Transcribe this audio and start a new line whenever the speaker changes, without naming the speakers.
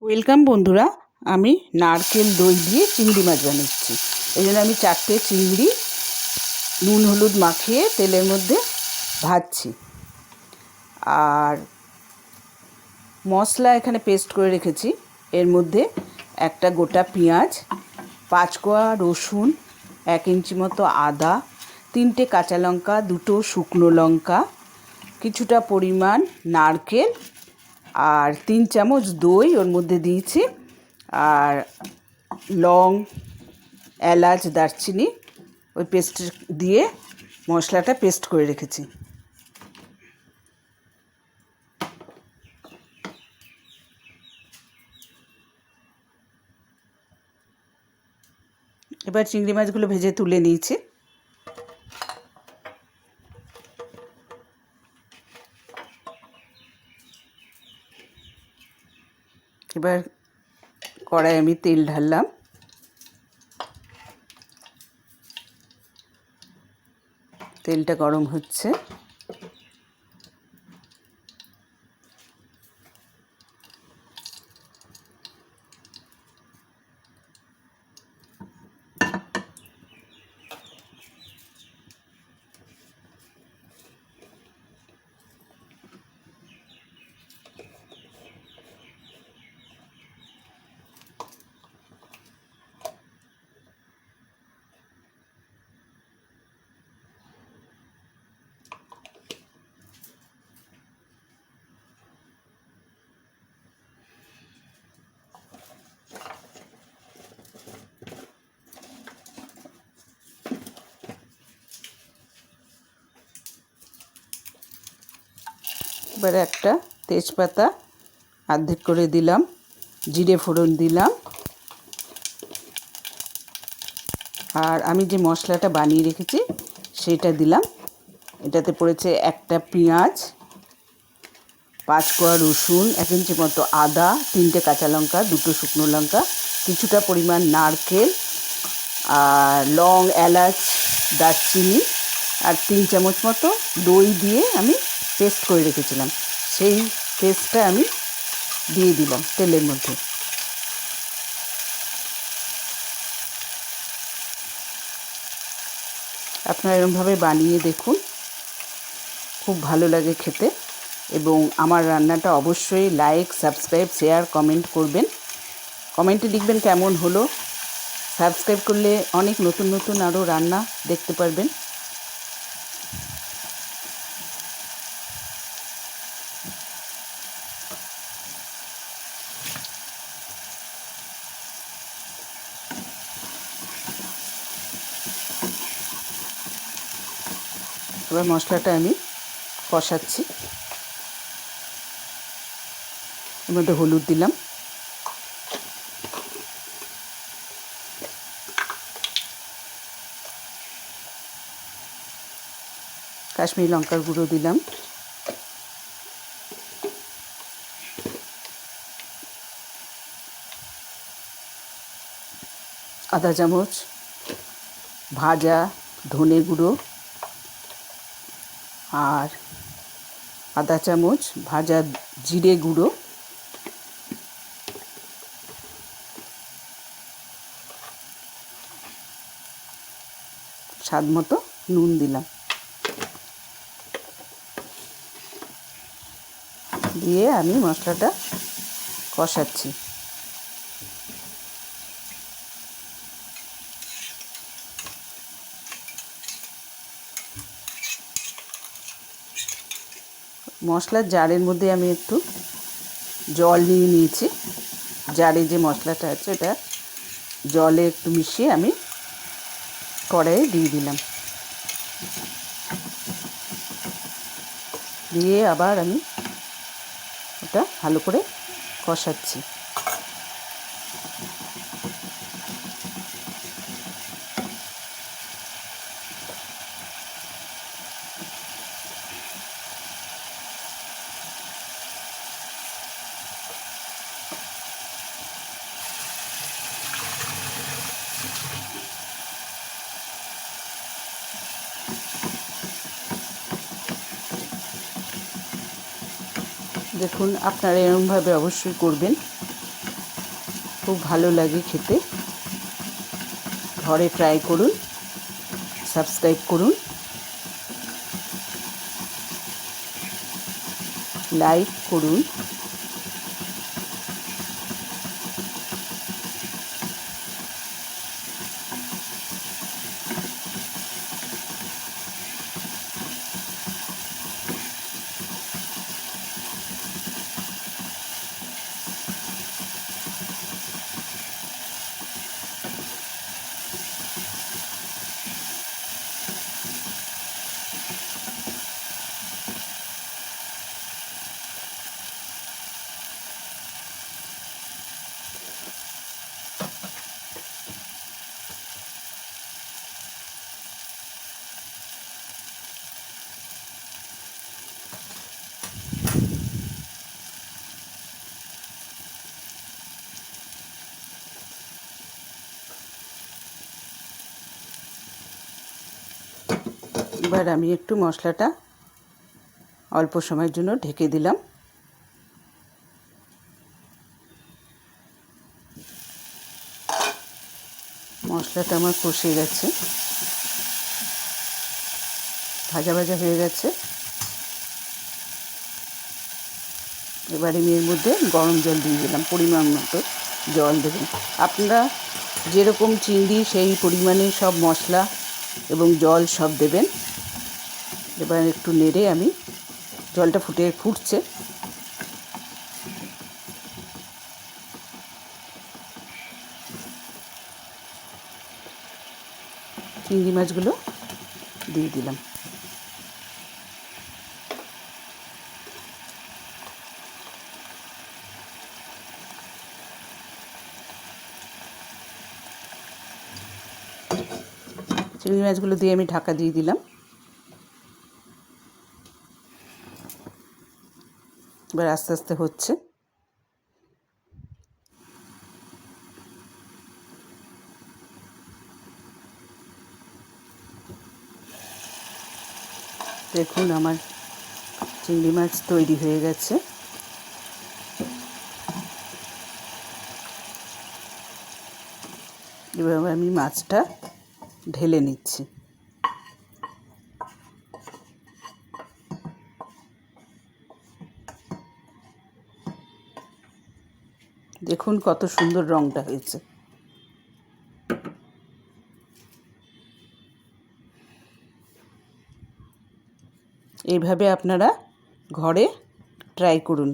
Welcome বন্ধুরা, আমি নারকেল দই দিয়ে চিংড়ি মাছ বানাচ্ছি। এই জন্য আমি 4টে চিংড়ি নুন হলুদ মাখিয়ে তেলের মধ্যে ভাজছি। আর মশলা এখানে পেস্ট করে রেখেছি। এর মধ্যে একটা গোটা পেঁয়াজ, 5 কোয়া রসুন, 1 ইঞ্চি মতো আদা, 3টে কাঁচা লঙ্কা, 2টো শুকনো লঙ্কা, কিছুটা পরিমাণ নারকেল আর 3 চামচ দই ওর মধ্যে দিয়েছি। আর লং, এলাচ, দারচিনি ওই পেস্ট দিয়ে মশলাটা পেস্ট করে রেখেছি। এবার চিংড়ি মাছগুলো ভেজে তুলে নিয়েছি। এবার কড়াই আমি তেল ঢাললাম। তেলটা গরম হচ্ছে। এবারে একটা তেজপাতা অর্ধেক করে দিলাম, জিরে ফোড়ন দিলাম। আর আমি যে মশলাটা বানিয়ে রেখেছি সেটা দিলাম। এটাতে পড়েছে একটা পেঁয়াজ, 5 কোয়া রসুন, 1 ইঞ্চি মতো আদা, 3টে কাঁচা লঙ্কা, 2টো শুকনো লঙ্কা, কিছুটা পরিমাণ নারকেল, আর লং, এলাচ, দারচিনি আর 3 চামচ মতো দই দিয়ে আমি পেস্ট করে রেখেছিলাম। সেই পেস্টটা আমি দিয়ে দিলাম তেলের মধ্যে। আপনারা এরকমভাবে বানিয়ে দেখুন, খুব ভালো লাগে খেতে। এবং আমার রান্নাটা অবশ্যই লাইক, সাবস্ক্রাইব, শেয়ার, কমেন্ট করবেন। কমেন্টে লিখবেন কেমন হলো। সাবস্ক্রাইব করলে অনেক নতুন নতুন আরও রান্না দেখতে পারবেন। এবার মশলাটা আমি কষাচ্ছি। এর মধ্যে হলুদ দিলাম, কাশ্মীরি লঙ্কার গুঁড়ো দিলাম, আধা চামচ ভাজা ধনে গুঁড়ো আর আধা চামচ ভাজা জিরে গুঁড়ো, স্বাদ মতো নুন দিলাম। দিয়ে আমি মশলাটা কষাচ্ছি। মশলার জারের মধ্যে আমি একটু জল নিয়ে নিয়েছি। জারে যে মশলাটা আছে এটা জলে একটু মিশিয়ে আমি কড়াইয়ে দিয়ে দিলাম। দিয়ে আবার আমি ওটা ভালো করে কষাচ্ছি। দেখুন, আপনারা এরকমভাবে অবশ্যই করবেন। খুব ভালো লাগে খেতে। ঘরে ট্রাই করুন, সাবস্ক্রাইব করুন, লাইক করুন। এবার আমি একটু মশলাটা অল্প সময়ের জন্য ঢেকে দিলাম। মশলাটা আমার কষে গেছে, ভাজা ভাজা হয়ে গেছে। এবার আমি এর মধ্যে গরম জল দিয়ে দিলাম, পরিমাণ মতো জল দেবেন। আপনারা যেরকম চিংড়ি সেই পরিমাণে সব মশলা এবং জল সব দেবেন। এবার একটু নেড়ে আমি, জলটা ফুটছে, চিংড়ি মাছগুলো দিয়ে দিলাম। চিংড়ি মাছগুলো দিয়ে আমি ঢাকা দিয়ে দিলাম। এবার আস্তে আস্তে হচ্ছে। দেখুন আমার চিংড়ি মাছ তৈরি হয়ে গেছে। এবার আমি মাছটা ঢেলে নিচ্ছি। দেখুন কত সুন্দর রঙটা হয়েছে। এইভাবে আপনারা ঘরে ট্রাই করুন।